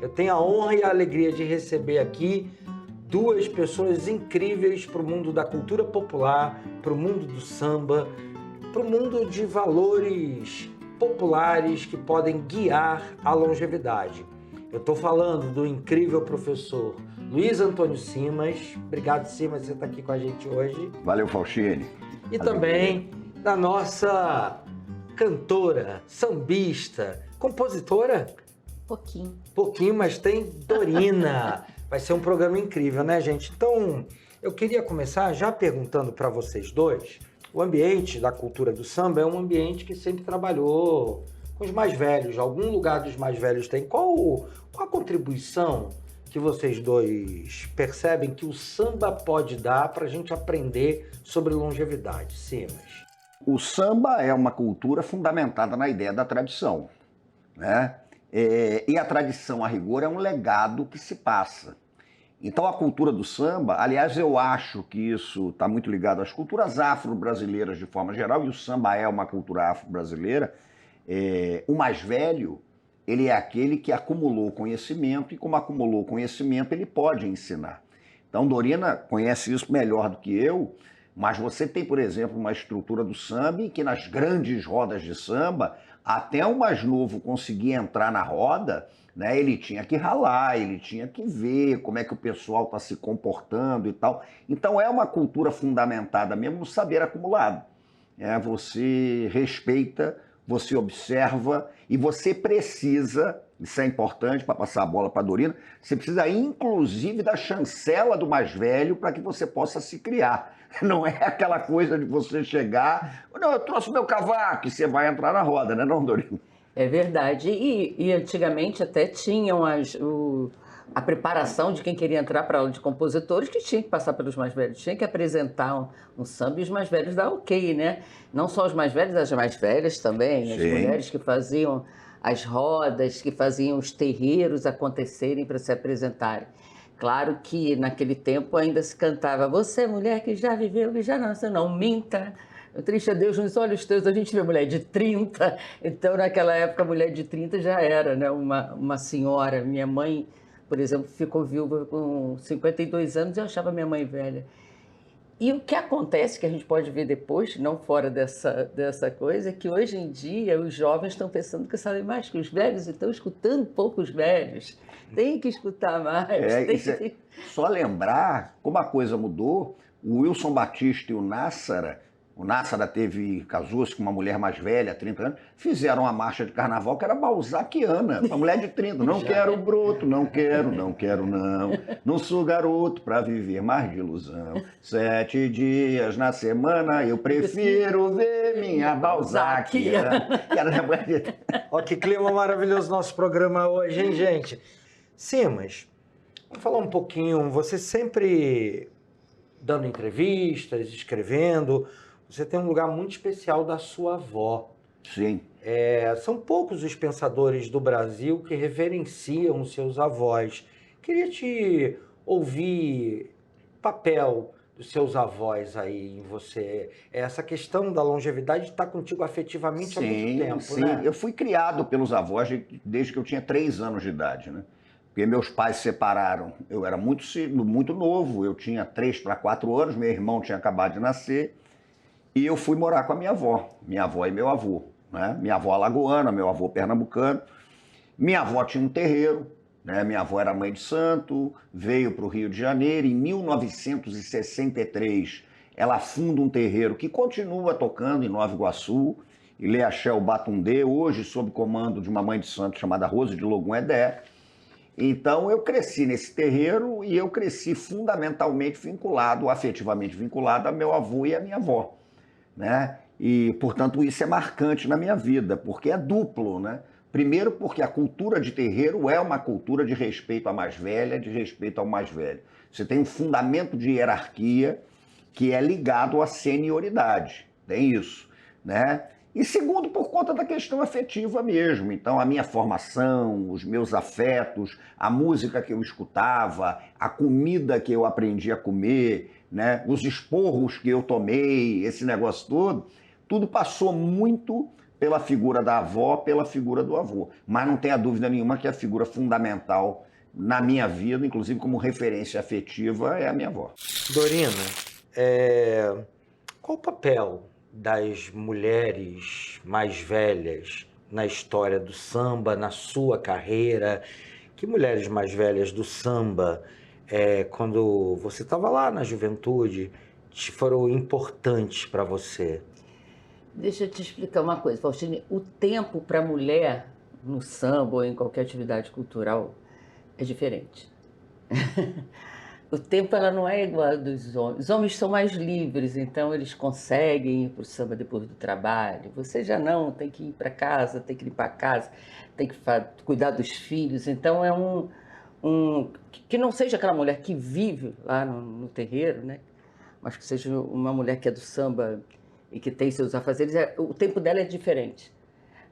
Eu tenho a honra e a alegria de receber aqui duas pessoas incríveis para o mundo da cultura popular, para o mundo do samba, para o mundo de valores populares que podem guiar a longevidade. Eu estou falando do incrível professor Luiz Antônio Simas. Obrigado, Simas, por você estar aqui com a gente hoje. Valeu, Faustini. E também da nossa cantora, sambista, compositora. Pouquinho, mas tem Dorina. Vai ser um programa incrível, né, gente? Então, eu queria começar já perguntando para vocês dois. O ambiente da cultura do samba é um ambiente que sempre trabalhou com os mais velhos. Algum lugar dos mais velhos tem. Qual a contribuição que vocês dois percebem que o samba pode dar para a gente aprender sobre longevidade? Simas. O samba é uma cultura fundamentada na ideia da tradição, né? E a tradição, a rigor, é um legado que se passa. Então a cultura do samba, aliás, eu acho que isso está muito ligado às culturas afro-brasileiras de forma geral, e o samba é uma cultura afro-brasileira. O mais velho, ele é aquele que acumulou conhecimento, e como acumulou conhecimento, ele pode ensinar. Então Dorina conhece isso melhor do que eu, mas você tem, por exemplo, uma estrutura do samba em que nas grandes rodas de samba, até o mais novo conseguir entrar na roda, né, ele tinha que ralar, ele tinha que ver como é que o pessoal está se comportando e tal. Então é uma cultura fundamentada mesmo no saber acumulado. Você respeita, você observa e você precisa, isso é importante para passar a bola para a Dorina, você precisa inclusive da chancela do mais velho para que você possa se criar. Não é aquela coisa de você chegar, não, eu trouxe meu cavaco e você vai entrar na roda, né, não, Dorina? É verdade. E antigamente até tinham a preparação de quem queria entrar para a aula de compositores, que tinha que passar pelos mais velhos, tinha que apresentar um samba e os mais velhos dar ok, né? Não só os mais velhos, as mais velhas também, as mulheres que faziam as rodas, que faziam os terreiros acontecerem para se apresentarem. Claro que naquele tempo ainda se cantava: você, mulher que já viveu, que já nasceu, não minta. O triste é Deus nos olhos teus. A gente vê mulher de 30, então naquela época a mulher de 30 já era, né, uma senhora. Minha mãe, por exemplo, ficou viúva com 52 anos e eu achava minha mãe velha. E o que acontece, que a gente pode ver depois, não fora dessa coisa, é que hoje em dia os jovens estão pensando que sabem mais que os velhos e estão escutando pouco os velhos. Tem que escutar mais. Só lembrar como a coisa mudou. O Wilson Batista e o Nassara casou-se com uma mulher mais velha, 30 anos, fizeram uma marcha de carnaval que era balzaquiana, uma mulher de 30. Não quero broto, não quero, não sou garoto pra viver mais de ilusão. 7 dias na semana eu prefiro ver minha balzaquiana. Olha que clima maravilhoso nosso programa hoje, hein, gente? Simas, vamos falar um pouquinho, você sempre dando entrevistas, escrevendo, você tem um lugar muito especial da sua avó. Sim. São poucos os pensadores do Brasil que reverenciam os seus avós. Queria te ouvir o papel dos seus avós aí em você. Essa questão da longevidade está contigo afetivamente há muito tempo, né? Sim, eu fui criado pelos avós desde que eu tinha 3 anos de idade, né? Porque meus pais se separaram, eu era muito novo, eu tinha 3 para 4 anos, meu irmão tinha acabado de nascer, e eu fui morar com a minha avó e meu avô, né? Minha avó alagoana, meu avô pernambucano. Minha avó tinha um terreiro, né? Minha avó era mãe de santo, veio para o Rio de Janeiro, em 1963 ela funda um terreiro que continua tocando em Nova Iguaçu, Ilê Axé Batundê, hoje sob comando de uma mãe de santo chamada Rose de Logum Edé. Então eu cresci nesse terreiro e eu cresci fundamentalmente afetivamente vinculado a meu avô e a minha avó, né? E, portanto, isso é marcante na minha vida, porque é duplo, né? Primeiro porque a cultura de terreiro é uma cultura de respeito à mais velha, de respeito ao mais velho. Você tem um fundamento de hierarquia que é ligado à senioridade, tem isso, né? E segundo, por conta da questão afetiva mesmo. Então, a minha formação, os meus afetos, a música que eu escutava, a comida que eu aprendi a comer, né? Os esporros que eu tomei, esse negócio todo, tudo passou muito pela figura da avó, pela figura do avô. Mas não tenha dúvida nenhuma que a figura fundamental na minha vida, inclusive como referência afetiva, é a minha avó. Dorina, qual o papel das mulheres mais velhas na história do samba, na sua carreira? Que mulheres mais velhas do samba, quando você estava lá na juventude, foram importantes para você? Deixa eu te explicar uma coisa, Faustine. O tempo para a mulher no samba ou em qualquer atividade cultural é diferente. O tempo ela não é igual ao dos homens. Os homens são mais livres, então eles conseguem ir para o samba depois do trabalho. Você já não, tem que ir para casa, tem que limpar a casa, tem que cuidar dos filhos. Então é que não seja aquela mulher que vive lá no terreiro, né? Mas que seja uma mulher que é do samba e que tem seus afazeres. O tempo dela é diferente.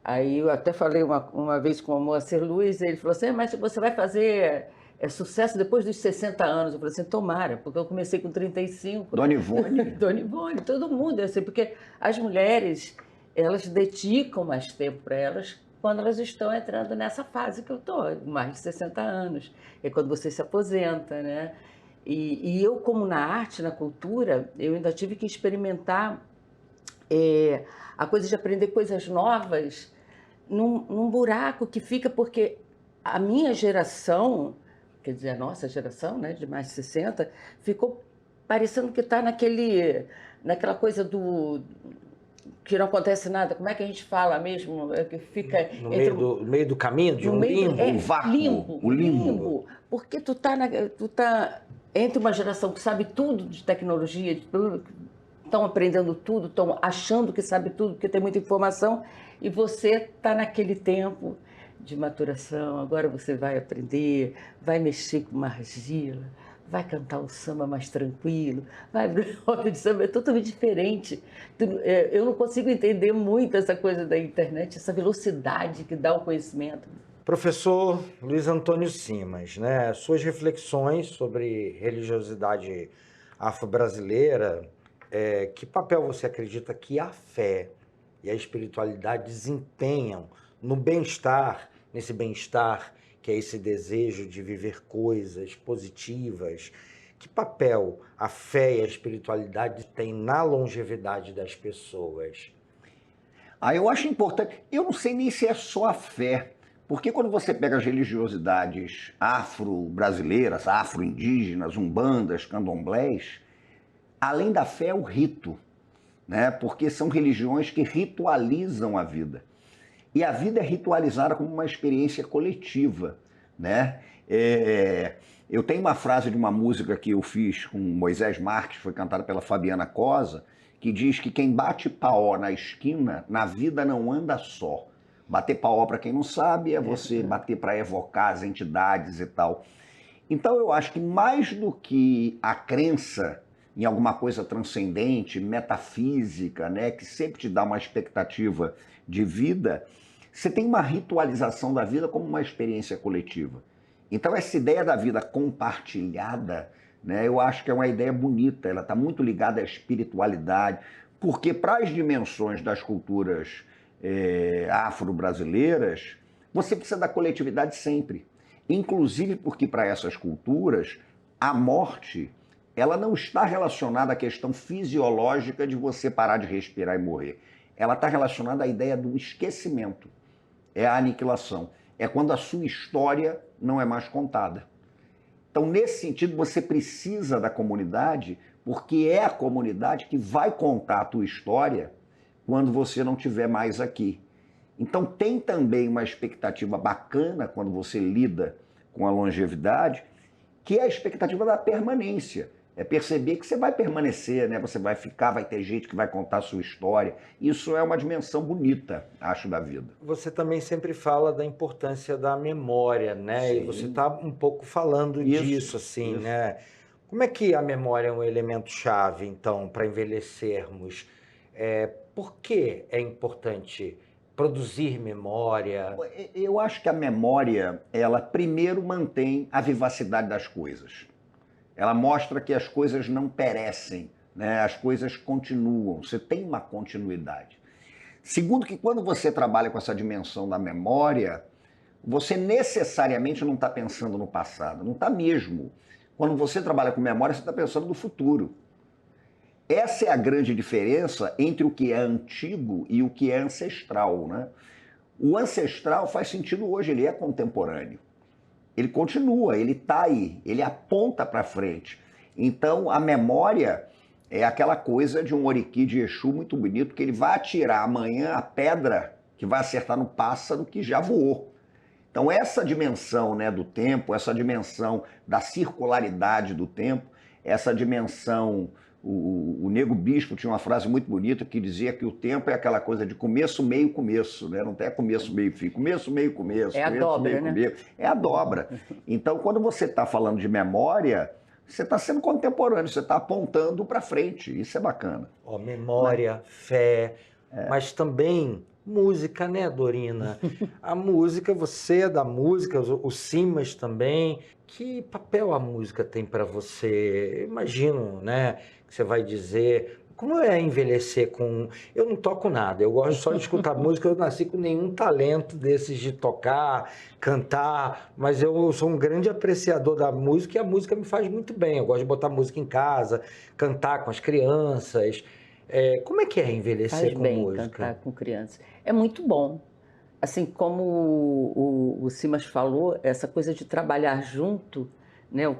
Aí eu até falei uma vez com o Moacir Luiz, ele falou assim, mas você vai fazer sucesso depois dos 60 anos. Eu falei assim, tomara, porque eu comecei com 35. Dona Ivone. Dona Ivone, todo mundo é assim, porque as mulheres, elas dedicam mais tempo para elas quando elas estão entrando nessa fase que eu estou, mais de 60 anos. É quando você se aposenta, né? E eu, como na arte, na cultura, eu ainda tive que experimentar a coisa de aprender coisas novas num buraco que fica, porque a minha geração, quer dizer, a nossa geração, né, de mais de 60, ficou parecendo que está naquela coisa que não acontece nada. Como é que a gente fala mesmo? Que fica no meio do caminho, de um limbo. Um vácuo. O limbo. Porque tu tá entre uma geração que sabe tudo de tecnologia, estão aprendendo tudo, estão achando que sabe tudo, porque tem muita informação, e você está naquele tempo de maturação. Agora você vai aprender, vai mexer com uma argila, vai cantar um samba mais tranquilo, vai abrir roda de samba, é totalmente diferente. Eu não consigo entender muito essa coisa da internet, essa velocidade que dá o conhecimento. Professor Luiz Antônio Simas, né? Suas reflexões sobre religiosidade afro-brasileira, que papel você acredita que a fé e a espiritualidade desempenham no bem-estar, nesse bem-estar que é esse desejo de viver coisas positivas? Que papel a fé e a espiritualidade têm na longevidade das pessoas? Eu acho importante. Eu não sei nem se é só a fé, porque quando você pega as religiosidades afro-brasileiras, afro-indígenas, umbandas, candomblés, além da fé é o rito, né? Porque são religiões que ritualizam a vida. E a vida é ritualizada como uma experiência coletiva, né? Eu tenho uma frase de uma música que eu fiz com Moisés Marques, foi cantada pela Fabiana Cosa, que diz que quem bate paó na esquina, na vida não anda só. Bater paó, para quem não sabe, é você bater para evocar as entidades e tal. Então eu acho que mais do que a crença em alguma coisa transcendente, metafísica, né, que sempre te dá uma expectativa de vida, você tem uma ritualização da vida como uma experiência coletiva. Então essa ideia da vida compartilhada, né, eu acho que é uma ideia bonita, ela está muito ligada à espiritualidade, porque para as dimensões das culturas afro-brasileiras, você precisa da coletividade sempre. Inclusive porque para essas culturas, a morte, ela não está relacionada à questão fisiológica de você parar de respirar e morrer. Ela está relacionada à ideia do esquecimento. É a aniquilação. É quando a sua história não é mais contada. Então, nesse sentido, você precisa da comunidade, porque é a comunidade que vai contar a tua história quando você não estiver mais aqui. Então, tem também uma expectativa bacana quando você lida com a longevidade, que é a expectativa da permanência. É perceber que você vai permanecer, né? Você vai ficar, vai ter gente que vai contar a sua história. Isso é uma dimensão bonita, acho, da vida. Você também sempre fala da importância da memória, né? Sim. E você está um pouco falando disso, assim, né? Como é que a memória é um elemento-chave, então, para envelhecermos? Por que é importante produzir memória? Eu acho que a memória, ela primeiro mantém a vivacidade das coisas. Ela mostra que as coisas não perecem, né? As coisas continuam, você tem uma continuidade. Segundo, que quando você trabalha com essa dimensão da memória, você necessariamente não está pensando no passado, não está mesmo. Quando você trabalha com memória, você está pensando no futuro. Essa é a grande diferença entre o que é antigo e o que é ancestral, né? O ancestral faz sentido hoje, ele é contemporâneo. Ele continua, ele está aí, ele aponta para frente. Então, a memória é aquela coisa de um Oriki de Exu muito bonito, que ele vai atirar amanhã a pedra que vai acertar no pássaro que já voou. Então, essa dimensão, né, do tempo, essa dimensão da circularidade do tempo, essa dimensão... O Nego Bispo tinha uma frase muito bonita que dizia que o tempo é aquela coisa de começo, meio, começo, né? Não é começo, meio, fim. Começo, meio, começo. É a começo, dobra, meio, né? Começo. É a dobra. Então, quando você está falando de memória, você está sendo contemporâneo, você está apontando para frente. Isso é bacana. Ó, memória, fé, mas também música, né, Dorina? A música, você é da música, o Simas também. Que papel a música tem para você? Eu imagino, né, que você vai dizer... Como é envelhecer com... Eu não toco nada, eu gosto só de escutar música, eu nasci com nenhum talento desses de tocar, cantar, mas eu sou um grande apreciador da música e a música me faz muito bem. Eu gosto de botar música em casa, cantar com as crianças. Como é que é envelhecer Faz com bem música? cantar com crianças. É muito bom. Assim como o Simas falou, essa coisa de trabalhar junto, né?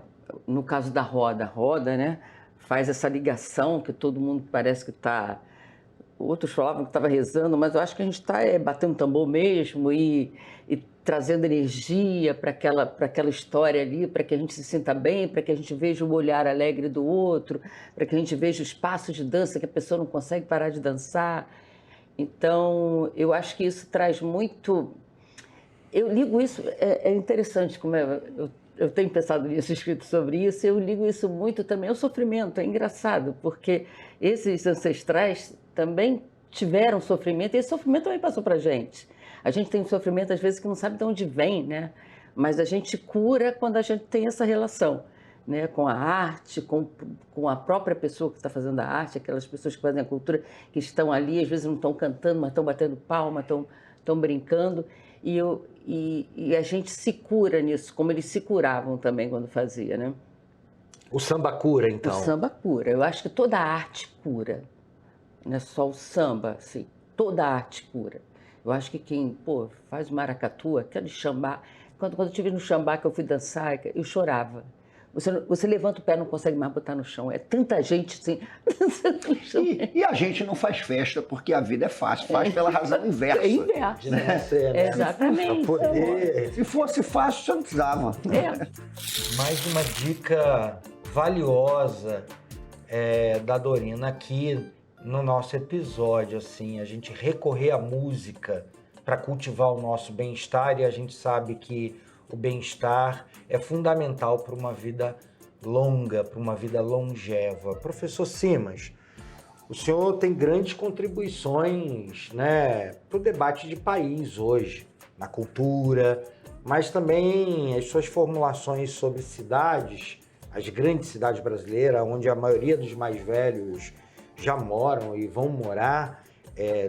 No caso da roda, né? Faz essa ligação que todo mundo parece que está... Outros falavam que estava rezando, mas eu acho que a gente está batendo tambor mesmo e trazendo energia para aquela história ali, para que a gente se sinta bem, para que a gente veja o olhar alegre do outro, para que a gente veja os passos de dança que a pessoa não consegue parar de dançar. Então, eu acho que isso traz muito... Eu ligo isso, é interessante como eu tenho pensado nisso, escrito sobre isso, eu ligo isso muito também ao sofrimento. É engraçado, porque esses ancestrais também tiveram sofrimento, e esse sofrimento também passou para a gente. A gente tem um sofrimento, às vezes, que não sabe de onde vem, né? Mas a gente cura quando a gente tem essa relação, né? Com a arte, com a própria pessoa que está fazendo a arte, aquelas pessoas que fazem a cultura, que estão ali, às vezes não estão cantando, mas estão batendo palma, estão brincando. E a gente se cura nisso, como eles se curavam também quando fazia, né? O samba cura, então? O samba cura. Eu acho que toda a arte cura. Não é só o samba, assim. Toda a arte cura. Eu acho que quem, faz maracatu, aquele xambá... Quando eu estive no xambá que eu fui dançar, eu chorava. Você levanta o pé e não consegue mais botar no chão. É tanta gente assim. E a gente não faz festa porque a vida é fácil, faz pela razão inversa. É inverso. Né? Exatamente. Se fosse fácil, você não precisava. Mais uma dica valiosa da Dorina aqui no nosso episódio, assim, a gente recorrer à música para cultivar o nosso bem-estar, e a gente sabe que o bem-estar é fundamental para uma vida longa, para uma vida longeva. Professor Simas, o senhor tem grandes contribuições, né, para o debate de país hoje, na cultura, mas também as suas formulações sobre cidades, as grandes cidades brasileiras, onde a maioria dos mais velhos já moram e vão morar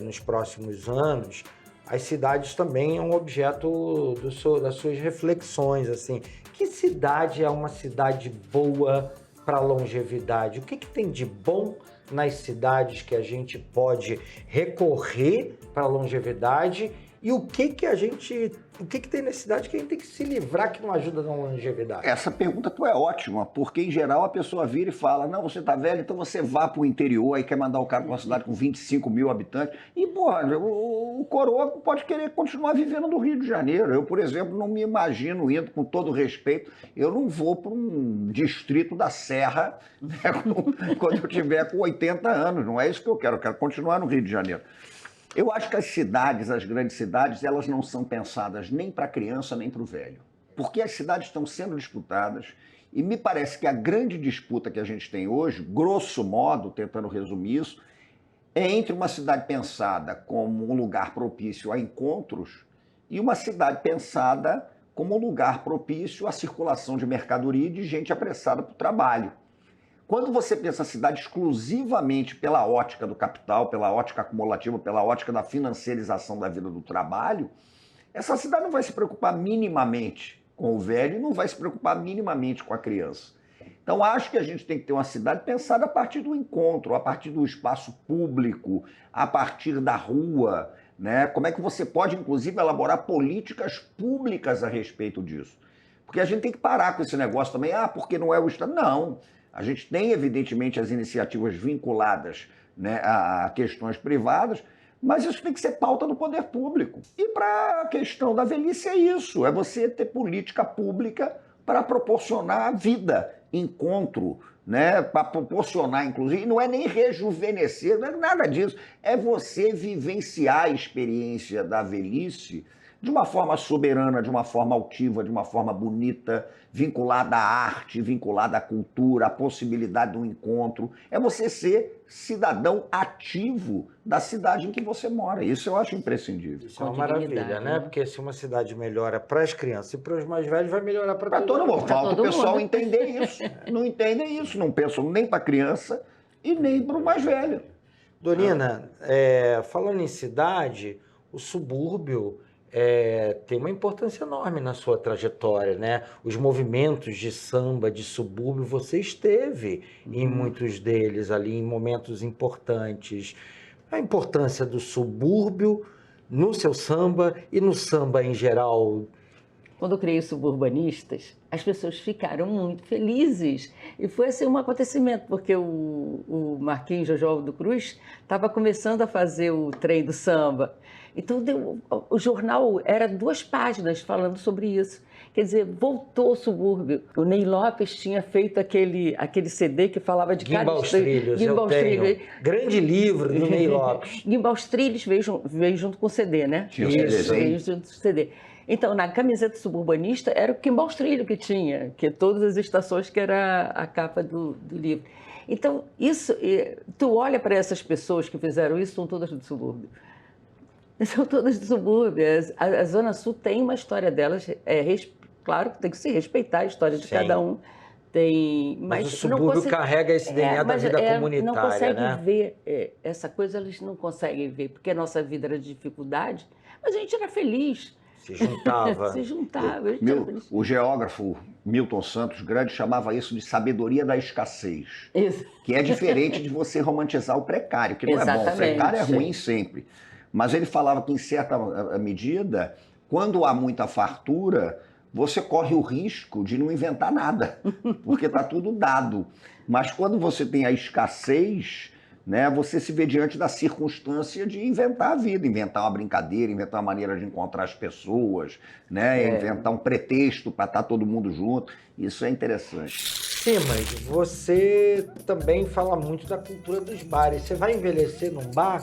nos próximos anos. As cidades também é um objeto das suas reflexões, assim. Que cidade é uma cidade boa para longevidade? O que tem de bom nas cidades que a gente pode recorrer para a longevidade? E o que tem na cidade que a gente tem que se livrar que não ajuda na longevidade? Essa pergunta tua é ótima, porque em geral a pessoa vira e fala, não, você tá velho, então você vá pro interior, aí quer mandar o cara para uma cidade com 25 mil habitantes. E, porra, o coroa pode querer continuar vivendo no Rio de Janeiro. Eu, por exemplo, não me imagino indo, com todo respeito, eu não vou para um distrito da Serra, né, quando eu tiver com 80 anos. Não é isso que eu quero continuar no Rio de Janeiro. Eu acho que as cidades, as grandes cidades, elas não são pensadas nem para a criança nem para o velho. Porque as cidades estão sendo disputadas e me parece que a grande disputa que a gente tem hoje, grosso modo, tentando resumir isso, é entre uma cidade pensada como um lugar propício a encontros e uma cidade pensada como um lugar propício à circulação de mercadoria e de gente apressada para o trabalho. Quando você pensa a cidade exclusivamente pela ótica do capital, pela ótica acumulativa, pela ótica da financiarização da vida do trabalho, essa cidade não vai se preocupar minimamente com o velho e não vai se preocupar minimamente com a criança. Então, acho que a gente tem que ter uma cidade pensada a partir do encontro, a partir do espaço público, a partir da rua, né? Como é que você pode, inclusive, elaborar políticas públicas a respeito disso? Porque a gente tem que parar com esse negócio também, porque não é o Estado. Não, a gente tem, evidentemente, as iniciativas vinculadas, né, a questões privadas, mas isso tem que ser pauta do poder público. E para a questão da velhice é isso, é você ter política pública para proporcionar vida, encontro, né, para proporcionar, inclusive, não é nem rejuvenescer, não é nada disso, é você vivenciar a experiência da velhice de uma forma soberana, de uma forma altiva, de uma forma bonita, vinculada à arte, vinculada à cultura, à possibilidade do encontro. É você ser cidadão ativo da cidade em que você mora. Isso eu acho imprescindível. Isso é uma maravilha, né? Porque se uma cidade melhora para as crianças e para os mais velhos, vai melhorar para todo mundo. Falta o pessoal entender isso. Não entendem isso, não pensam nem para a criança e nem para o mais velho. Dorina, falando em cidade, o subúrbio tem uma importância enorme na sua trajetória, né? Os movimentos de samba, de subúrbio, você esteve em muitos deles ali, em momentos importantes. A importância do subúrbio no seu samba e no samba em geral. Quando eu criei os Suburbanistas, as pessoas ficaram muito felizes. E foi assim um acontecimento, porque o Marquinhos Jojo do Cruz estava começando a fazer o trem do samba. Então, o jornal era 2 páginas falando sobre isso. Quer dizer, voltou o subúrbio. O Ney Lopes tinha feito aquele CD que falava de Guimbal os Trilhos, eu tenho. Grande livro do Ney Lopes. Guimbal os Trilhos veio junto com o CD, né? Tinha isso, veio junto com o CD. Então, na camiseta suburbanista, era o Guimbal os Trilhos que tinha, que todas as estações que era a capa do livro. Então, isso, tu olha para essas pessoas que fizeram isso, são todas do subúrbio. São todas do subúrbio. A Zona Sul tem uma história delas, claro que tem que se respeitar a história de cada um. Mas o subúrbio carrega esse DNA da vida comunitária, não consegue né? ver essa coisa, eles não conseguem ver, porque a nossa vida era de dificuldade, mas a gente era feliz. Se juntava. Se juntava. O geógrafo Milton Santos Grande chamava isso de sabedoria da escassez. Isso. Que é diferente de você romantizar o precário, que não é bom. O precário é ruim sempre. Mas ele falava que, em certa medida, quando há muita fartura, você corre o risco de não inventar nada, porque está tudo dado. Mas quando você tem a escassez, né, você se vê diante da circunstância de inventar a vida, inventar uma brincadeira, inventar uma maneira de encontrar as pessoas, né, inventar um pretexto para estar todo mundo junto. Isso é interessante. Sim, mas você também fala muito da cultura dos bares. Você vai envelhecer num bar?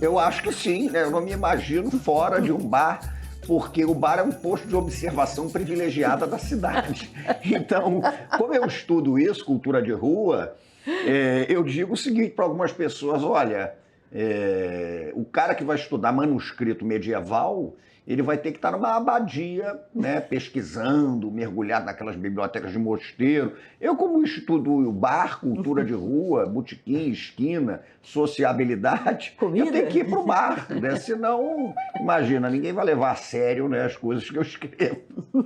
Eu acho que sim, né? Eu não me imagino fora de um bar, porque o bar é um posto de observação privilegiada da cidade. Então, como eu estudo isso, cultura de rua, eu digo o seguinte para algumas pessoas: olha, o cara que vai estudar manuscrito medieval, ele vai ter que estar numa abadia, né, pesquisando, mergulhado naquelas bibliotecas de mosteiro. Eu, como estudo o bar, cultura de rua, botequim, esquina, sociabilidade, eu tenho que ir para o bar, né? Senão, imagina, ninguém vai levar a sério, né, as coisas que eu escrevo.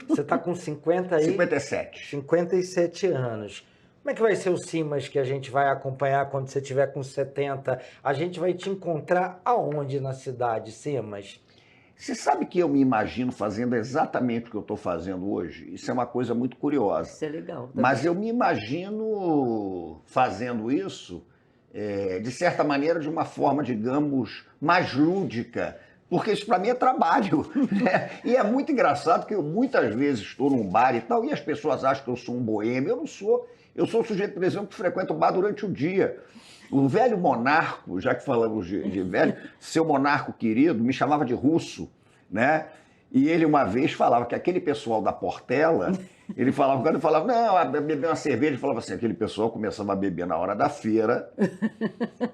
Você está com 57 anos. Como é que vai ser o Simas que a gente vai acompanhar quando você estiver com 70? A gente vai te encontrar aonde na cidade, Simas? Você sabe que eu me imagino fazendo exatamente o que eu estou fazendo hoje? Isso é uma coisa muito curiosa. Isso é legal. Também. Mas eu me imagino fazendo isso, de certa maneira, de uma forma, digamos, mais lúdica. Porque isso para mim é trabalho, né? E é muito engraçado que eu muitas vezes estou num bar e tal, e as pessoas acham que eu sou um boêmio. Eu não sou. Eu sou um sujeito, por exemplo, que frequenta o bar durante o dia. O velho monarco, já que falamos de velho, seu monarco querido, me chamava de russo, né? E ele uma vez falava que aquele pessoal da Portela, ele falava, quando ele falava, não, beber uma cerveja, ele falava assim, aquele pessoal começava a beber na hora da feira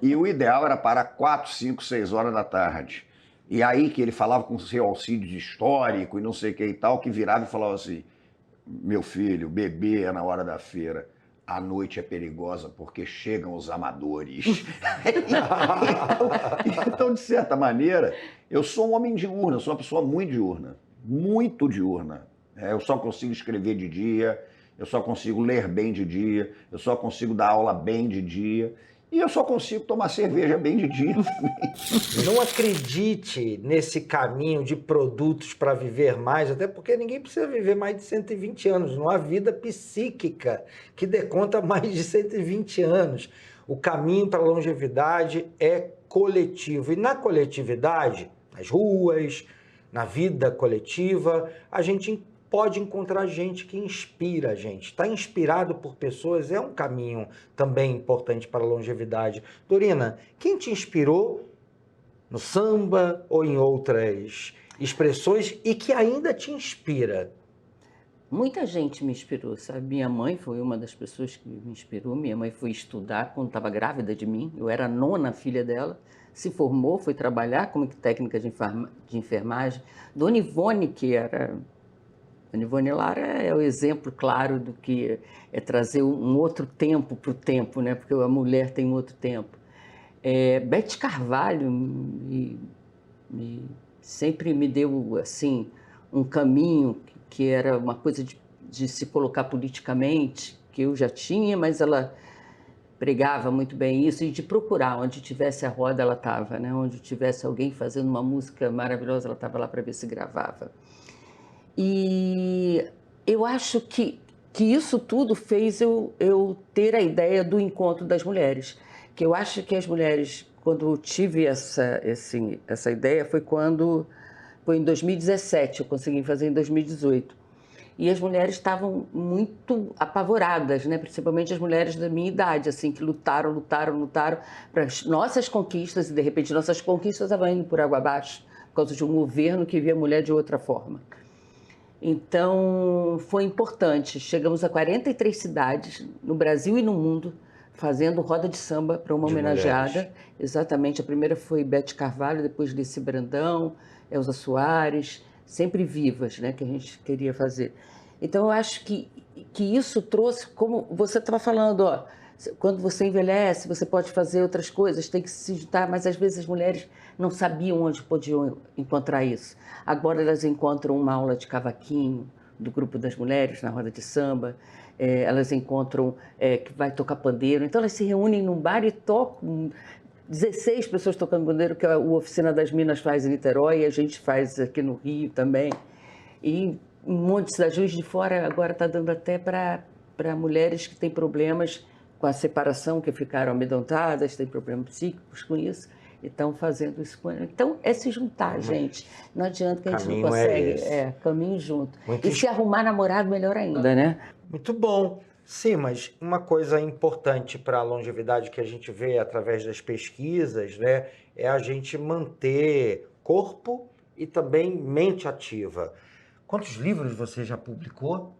e o ideal era para 4, 5, 6 horas da tarde. E aí que ele falava com seu auxílio histórico e não sei o que e tal, que virava e falava assim, meu filho, beber é na hora da feira. A noite é perigosa porque chegam os amadores. Então, de certa maneira, eu sou um homem diurno, eu sou uma pessoa muito diurna. Muito diurna. Eu só consigo escrever de dia, eu só consigo ler bem de dia, eu só consigo dar aula bem de dia. E eu só consigo tomar cerveja bem de dia também. Não acredite nesse caminho de produtos para viver mais, até porque ninguém precisa viver mais de 120 anos. Não há vida psíquica que dê conta mais de 120 anos. O caminho para a longevidade é coletivo. E na coletividade, nas ruas, na vida coletiva, a gente pode encontrar gente que inspira a gente. Estar inspirado por pessoas é um caminho também importante para a longevidade. Dorina, quem te inspirou no samba ou em outras expressões e que ainda te inspira? Muita gente me inspirou, sabe? Minha mãe foi uma das pessoas que me inspirou. Minha mãe foi estudar quando estava grávida de mim. Eu era a 9ª filha dela. Se formou, foi trabalhar como técnica de enfermagem. Dona Ivone, que era... Dona Ivone Lara é o exemplo claro do que é trazer um outro tempo para o tempo, né? Porque a mulher tem um outro tempo. Bete Carvalho sempre me deu assim, um caminho que era uma coisa de se colocar politicamente, que eu já tinha, mas ela pregava muito bem isso, e de procurar onde tivesse a roda ela estava, né? Onde tivesse alguém fazendo uma música maravilhosa, ela estava lá para ver se gravava. E eu acho que isso tudo fez eu ter a ideia do encontro das mulheres. Que eu acho que as mulheres, quando eu tive essa ideia, foi em 2017, eu consegui fazer em 2018. E as mulheres estavam muito apavoradas, né? Principalmente as mulheres da minha idade, assim, que lutaram para as nossas conquistas, e de repente nossas conquistas estavam indo por água abaixo, por causa de um governo que via a mulher de outra forma. Então, foi importante. Chegamos a 43 cidades, no Brasil e no mundo, fazendo roda de samba para uma homenageada. Mulheres. Exatamente. A primeira foi Bete Carvalho, depois Lici Brandão, Elza Soares, sempre vivas, né, que a gente queria fazer. Então, eu acho que isso trouxe, como você estava falando, ó, quando você envelhece, você pode fazer outras coisas, tem que se juntar, mas às vezes as mulheres não sabiam onde podiam encontrar isso. Agora elas encontram uma aula de cavaquinho do grupo das mulheres na roda de samba, elas encontram que vai tocar pandeiro, então elas se reúnem num bar e tocam, 16 pessoas tocando pandeiro, que a Oficina das Minas faz em Niterói, e a gente faz aqui no Rio também. E um monte de cidades, Juiz de Fora agora está dando até para mulheres que têm problemas com a separação, que ficaram amedrontadas, têm problemas psíquicos com isso, e estão fazendo isso com ela. Então, é se juntar, gente. Não adianta que a gente não consegue. Caminho junto. E se arrumar namorado, melhor ainda, né? Muito bom. Sim, mas uma coisa importante para a longevidade que a gente vê através das pesquisas, né, é a gente manter corpo e também mente ativa. Quantos livros você já publicou?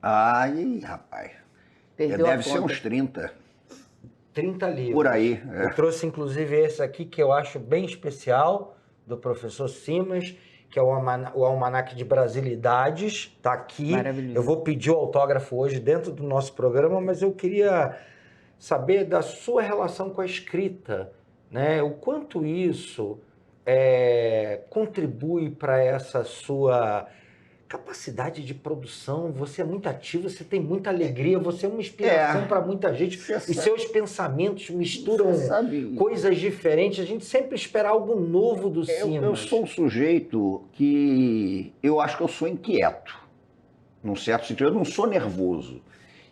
Ai, rapaz. Deve ser uns 30. 30 livros. Por aí. Eu trouxe, inclusive, esse aqui, que eu acho bem especial, do professor Simas, que é o Almanaque de Brasilidades. Está aqui. Maravilhoso. Eu vou pedir o autógrafo hoje dentro do nosso programa, mas eu queria saber da sua relação com a escrita, né? O quanto isso contribui para essa sua capacidade de produção. Você é muito ativo, você tem muita alegria, você é uma inspiração para muita gente. Os seus pensamentos misturam coisas diferentes. A gente sempre espera algo novo do Simas. Eu sou um sujeito que eu acho que eu sou inquieto, num certo sentido. Eu não sou nervoso.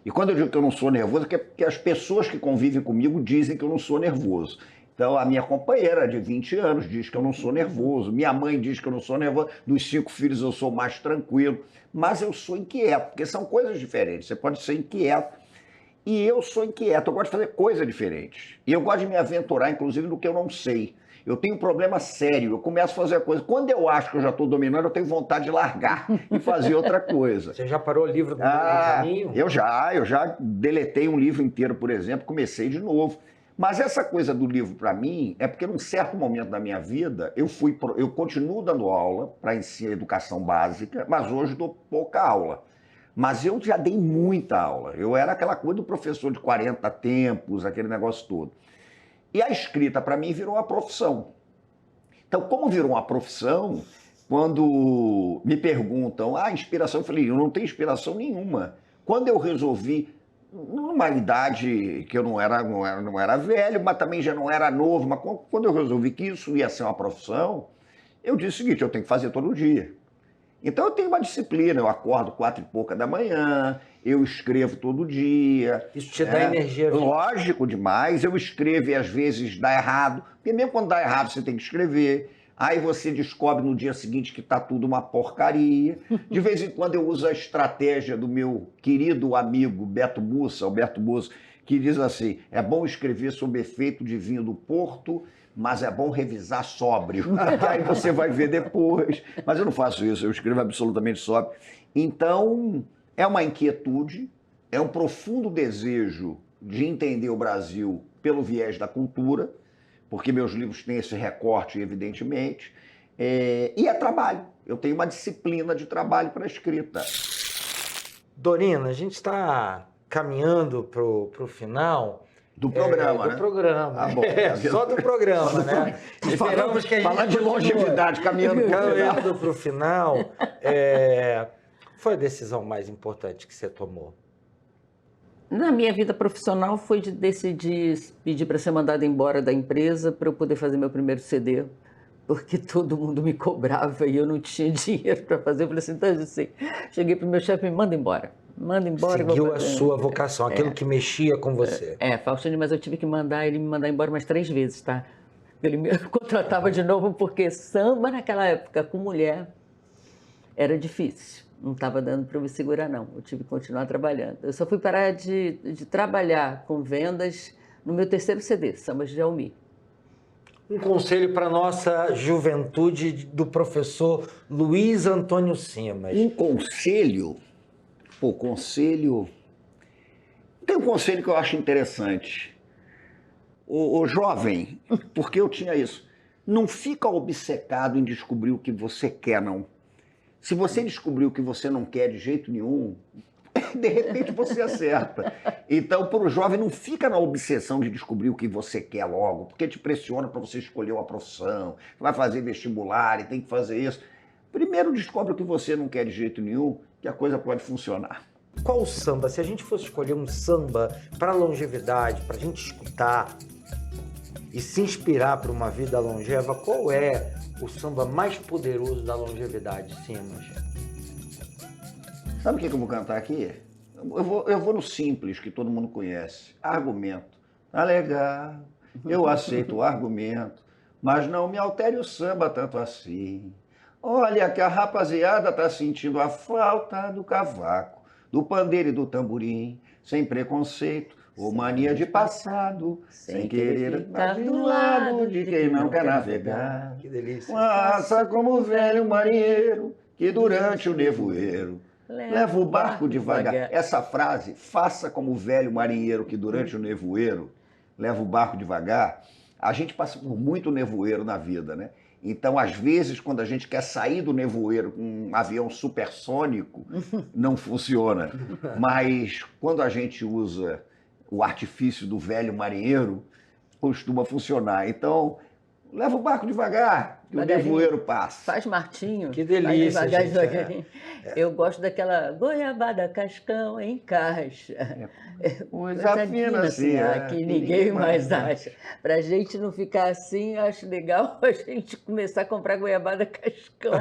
E quando eu digo que eu não sou nervoso, é porque as pessoas que convivem comigo dizem que eu não sou nervoso. Então, a minha companheira de 20 anos diz que eu não sou nervoso. Minha mãe diz que eu não sou nervoso. Dos 5 filhos, eu sou mais tranquilo. Mas eu sou inquieto, porque são coisas diferentes. Você pode ser inquieto. E eu sou inquieto. Eu gosto de fazer coisas diferentes. E eu gosto de me aventurar, inclusive, no que eu não sei. Eu tenho um problema sério. Eu começo a fazer coisa. Quando eu acho que eu já estou dominando, eu tenho vontade de largar e fazer outra coisa. Você já parou o livro do caminho? Eu já deletei um livro inteiro, por exemplo. Comecei de novo. Mas essa coisa do livro, para mim, é porque num certo momento da minha vida, eu continuo dando aula para ensinar educação básica, mas hoje dou pouca aula. Mas eu já dei muita aula. Eu era aquela coisa do professor de 40 tempos, aquele negócio todo. E a escrita, para mim, virou uma profissão. Então, como virou uma profissão, quando me perguntam, inspiração, eu falei, eu não tenho inspiração nenhuma. Quando eu resolvi, numa idade que eu não era velho, mas também já não era novo, mas quando eu resolvi que isso ia ser uma profissão, eu disse o seguinte, eu tenho que fazer todo dia. Então eu tenho uma disciplina, eu acordo 4 e pouca da manhã, eu escrevo todo dia. Isso te dá energia. Lógico, demais. Eu escrevo e às vezes dá errado, porque mesmo quando dá errado você tem que escrever. Aí você descobre no dia seguinte que tá tudo uma porcaria. De vez em quando eu uso a estratégia do meu querido amigo Alberto Mussa, que diz assim, é bom escrever sob efeito de vinho do Porto, mas é bom revisar sóbrio. Aí você vai ver depois. Mas eu não faço isso, eu escrevo absolutamente sóbrio. Então, é uma inquietude, é um profundo desejo de entender o Brasil pelo viés da cultura, porque meus livros têm esse recorte, evidentemente, e é trabalho. Eu tenho uma disciplina de trabalho para a escrita. Dorina, a gente está caminhando para o final... Do programa, né? Do programa. Ah, bom. Só do programa, né? Esperamos que a gente... Falar de longevidade, caminhando para o final. Foi a decisão mais importante que você tomou? Na minha vida profissional foi de decidir pedir para ser mandada embora da empresa para eu poder fazer meu primeiro CD, porque todo mundo me cobrava e eu não tinha dinheiro para fazer. Eu falei assim, então assim, cheguei para o meu chefe e me manda embora. Manda embora. Seguiu a sua vocação, aquilo que mexia com você. Faustino, mas eu tive que ele me mandar embora umas 3 vezes, tá? Ele me contratava de novo porque samba naquela época com mulher era difícil. Não estava dando para eu me segurar, não. Eu tive que continuar trabalhando. Eu só fui parar de trabalhar com vendas no meu 3º CD, Sambas de Almi. Um conselho para a nossa juventude do professor Luiz Antônio Simas. Um conselho? Pô, conselho... Tem um conselho que eu acho interessante. O jovem, porque eu tinha isso, não fica obcecado em descobrir o que você quer, não. Se você descobrir o que você não quer de jeito nenhum, de repente você acerta. Então, para o jovem, não fica na obsessão de descobrir o que você quer logo, porque te pressiona para você escolher uma profissão, vai fazer vestibular e tem que fazer isso. Primeiro descobre o que você não quer de jeito nenhum, que a coisa pode funcionar. Qual o samba? Se a gente fosse escolher um samba para longevidade, para a gente escutar e se inspirar para uma vida longeva, qual é o samba mais poderoso da longevidade, Simas? Sabe o que eu vou cantar aqui? Eu vou no simples, que todo mundo conhece. Argumento. Tá legal, eu aceito o argumento, mas não me altere o samba tanto assim. Olha que a rapaziada tá sentindo a falta do cavaco, do pandeiro e do tamborim, sem preconceito ou mania de passado, sem querer estar do lado de quem não quer navegar. Que delícia. Faça como o velho marinheiro, que durante o nevoeiro leva o barco devagar. Essa frase, faça como o velho marinheiro, que durante o nevoeiro leva o barco devagar, a gente passa por muito nevoeiro na vida, né? Então, às vezes, quando a gente quer sair do nevoeiro com um avião supersônico, não funciona. Mas quando a gente usa o artifício do velho marinheiro, costuma funcionar. Então, leva o barco devagar, que o nevoeiro passa. Faz Martinho. Que delícia, devagar, devagarinho. Eu gosto daquela goiabada cascão em caixa. Coisa fina assim, que ninguém mais acha. Pra gente não ficar assim, eu acho legal a gente começar a comprar goiabada cascão.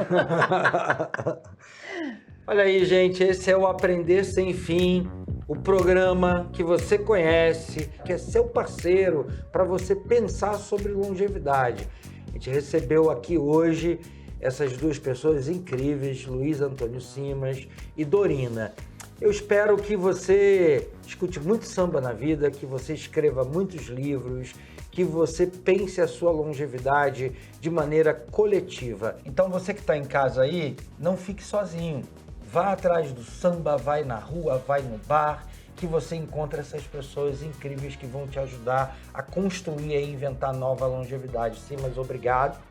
Olha aí, gente, esse é o Aprender Sem Fim, o programa que você conhece, que é seu parceiro para você pensar sobre longevidade. A gente recebeu aqui hoje essas 2 pessoas incríveis, Luiz Antônio Simas e Dorina. Eu espero que você escute muito samba na vida, que você escreva muitos livros, que você pense a sua longevidade de maneira coletiva. Então você que está em casa aí, não fique sozinho. Vá atrás do samba, vai na rua, vai no bar, que você encontra essas pessoas incríveis que vão te ajudar a construir e inventar nova longevidade. Simas, obrigado.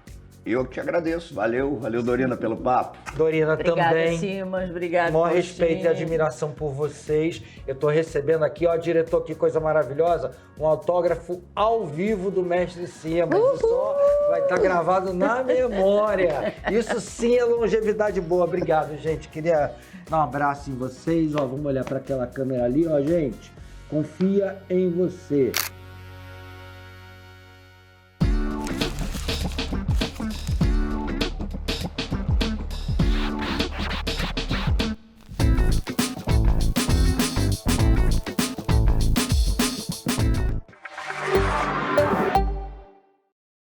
Eu que te agradeço. Valeu, Dorina, pelo papo. Dorina também. Obrigada, Simas. Obrigada, maior respeito e admiração por vocês. Eu tô recebendo aqui, ó, diretor, que coisa maravilhosa, um autógrafo ao vivo do Mestre Simas. Isso só vai estar gravado na memória. Isso sim é longevidade boa. Obrigado, gente. Queria dar um abraço em vocês. Ó, vamos olhar para aquela câmera ali, ó, gente. Confia em você.